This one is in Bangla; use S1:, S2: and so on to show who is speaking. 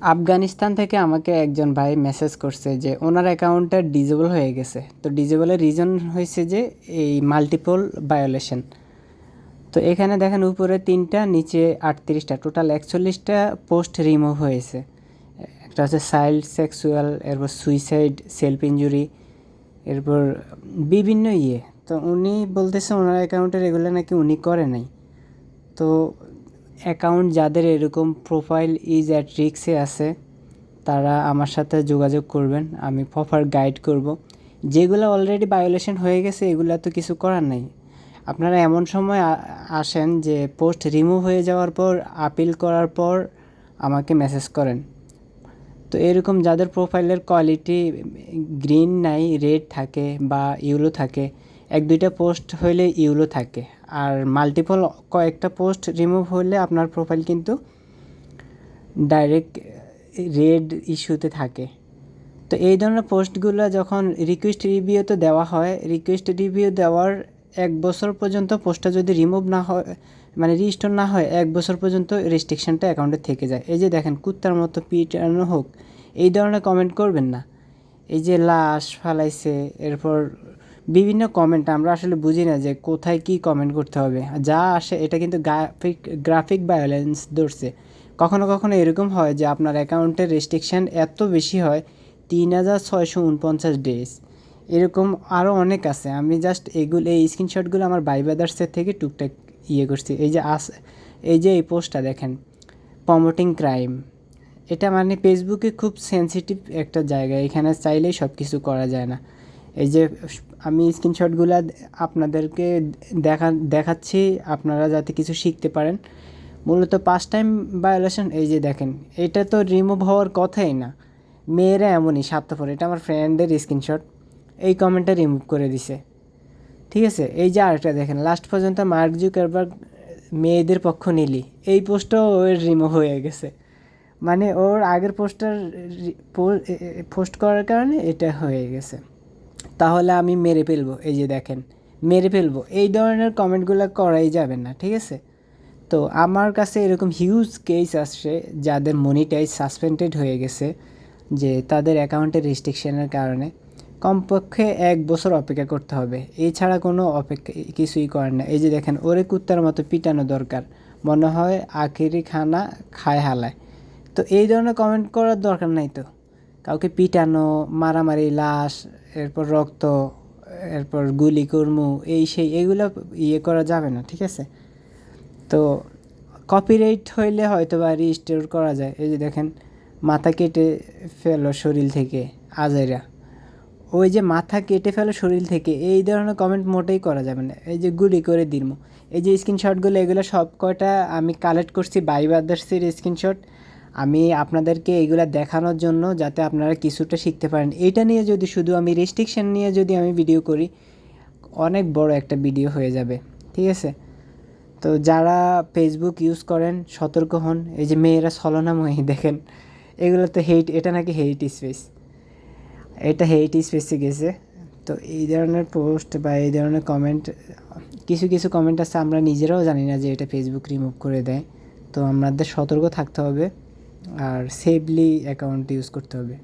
S1: আফগানিস্তান থেকে আমাকে একজন ভাই মেসেজ করছে যে ওনার অ্যাকাউন্টটা ডিজেবল হয়ে গেছে। তো ডিজেবলের রিজন হয়েছে যে এই মাল্টিপল ভায়োলেশন। তো এখানে দেখেন উপরে 3টা নিচে 38টা টোটাল 41টা পোস্ট রিমুভ হয়েছে। একটা হচ্ছে চাইল্ড সেক্সুয়াল, এরপর সুইসাইড, সেলফ ইনজুরি, এরপর বিভিন্ন তো উনি বলতেছে ওনার অ্যাকাউন্টের এগুলো নাকি উনি করে নাই। তো অ্যাকাউন্ট যাদের এরকম প্রোফাইল ইজ অ্যাট রিস্কে আছে তারা আমার সাথে যোগাযোগ করবেন, আমি প্রপার গাইড করব। যেগুলো অলরেডি ভায়োলেশন হয়ে গেছে এগুলো তো কিছু করার নাই। আপনারা এমন সময় আসেন যে পোস্ট রিমুভ হয়ে যাওয়ার পর আপিল করার পর আমাকে মেসেজ করেন। তো এরকম যাদের প্রোফাইলের কোয়ালিটি গ্রিন নাই, রেড থাকে বা ইউলো থাকে, 1-2টা পোস্ট হইলে ইউলো থাকে, আর মাল্টিপল কয়েকটা পোস্ট রিমুভ হলে আপনার প্রোফাইল কিন্তু ডাইরেক্ট রেড ইস্যুতে থাকে। তো এই ধরনের পোস্টগুলো যখন রিকোয়েস্ট রিভিউতে দেওয়া হয়, রিকোয়েস্ট রিভিউ দেওয়ার 1 বছর পর্যন্ত পোস্টটা যদি রিমুভ না হয়, মানে রিস্টোর না হয়, 1 বছর পর্যন্ত রেস্ট্রিকশনটা অ্যাকাউন্টে থেকে যায়। এই যে দেখেন কুত্তার মতো পিটানো হোক, এই ধরনের কমেন্ট করবেন না। এই যে লাশ ফালাইছে, এরপর বিভিন্ন কমেন্ট আমরা আসলে বুঝি না যে কোথায় কি কমেন্ট করতে হবে, যা আসে এটা কিন্তু গ্রাফিক ভায়োলেন্স ধরছে। কখনো কখনো এরকম হয় যে আপনার অ্যাকাউন্টের রেস্ট্রিকশান এত বেশি হয় 3649 ডেজ, এরকম আরও অনেক আছে। আমি জাস্ট এই স্ক্রিনশটগুলো আমার ভাই ব্রাদার্সের থেকে টুকটাক করছি। এই যে এই পোস্টটা দেখেন, প্রমোটিং ক্রাইম, এটা মানে ফেসবুকে খুব সেনসিটিভ একটা জায়গা, এখানে চাইলেই সব কিছু করা যায় না। এই যে আমি স্ক্রিনশটগুলো আপনাদেরকে দেখাচ্ছি আপনারা যাতে কিছু শিখতে পারেন। মূলত 5 টাইম ভায়োলেশন। এই যে দেখেন, এটা তো রিমুভ হওয়ার কথাই না। মেয়েরা এমনই স্বার্থপর। এটা আমার ফ্রেন্ডের স্ক্রিনশট, এই কমেন্টটা রিমুভ করে দিছে। ঠিক আছে, এই যে আরেকটা দেখেন, লাস্ট পর্যন্ত মার্ক জুকারবার্গ মেয়েদের পক্ষ নিলি, এই পোস্টও ওর রিমুভ হয়ে গেছে। মানে ওর আগের পোস্ট করার কারণে এটা হয়ে গেছে। তাহলে আমি মেরে ফেলবো, এই যে দেখেন, মেরে ফেলবো, এই ধরনের কমেন্টগুলো করাই যাবে না। ঠিক আছে, তো আমার কাছে এরকম হিউজ কেস আসছে যাদের মনিটাইজ সাসপেন্ডেড হয়ে গেছে, যে তাদের অ্যাকাউন্টের রেস্ট্রিকশনের কারণে কমপক্ষে 1 বছর অপেক্ষা করতে হবে, এছাড়া কোনো অপেক্ষা কিছুই করেন না। এই যে দেখেন, ওরে কুত্তার মতো পিটানো দরকার, মনে হয় আখেরি খানা খায় হালায়। তো এই ধরনের কমেন্ট করার দরকার নাই তো। কাউকে পিটানো, মারামারি, লাশ, এরপর রক্ত, এরপর গুলি কর্মু, এই সেই এগুলো করা যাবে না। ঠিক আছে, তো কপিরাইট হইলে হয়তো বা রিস্টোর করা যায়। এই যে দেখেন, মাথা কেটে ফেলো শরীর থেকে, আজাইরা, ওই যে মাথা কেটে ফেলো শরীর থেকে, এই ধরনের কমেন্ট মোটেই করা যাবে না। এই যে গুলি করে দিলমু, এই যে স্ক্রিনশটগুলো, এগুলো সব কয়টা আমি কালেক্ট করছি বাই ব্রাদার্সের স্ক্রিনশট। আমি আপনাদেরকে এইগুলো দেখানোর জন্য, যাতে আপনারা কিছুটা শিখতে পারেন। এইটা নিয়ে যদি শুধু আমি রেস্ট্রিকশন নিয়ে যদি আমি ভিডিও করি, অনেক বড় একটা ভিডিও হয়ে যাবে। ঠিক আছে, তো যারা ফেসবুক ইউজ করেন সতর্ক হন। এই যে মেয়েরা ছলনাময়ী দেখেন, এগুলো তো এটা নাকি হেইট স্পেস, এটা হেইট স্পেসে গেছে। তো এই ধরনের পোস্ট বা এই ধরনের কমেন্ট, কিছু কিছু কমেন্ট আছে আমরা নিজেরাও জানি না যে এটা ফেসবুক রিমুভ করে দেয়। তো আমাদের সতর্ক থাকতে হবে আর সেফলি অ্যাকাউন্ট ইউজ করতে হবে।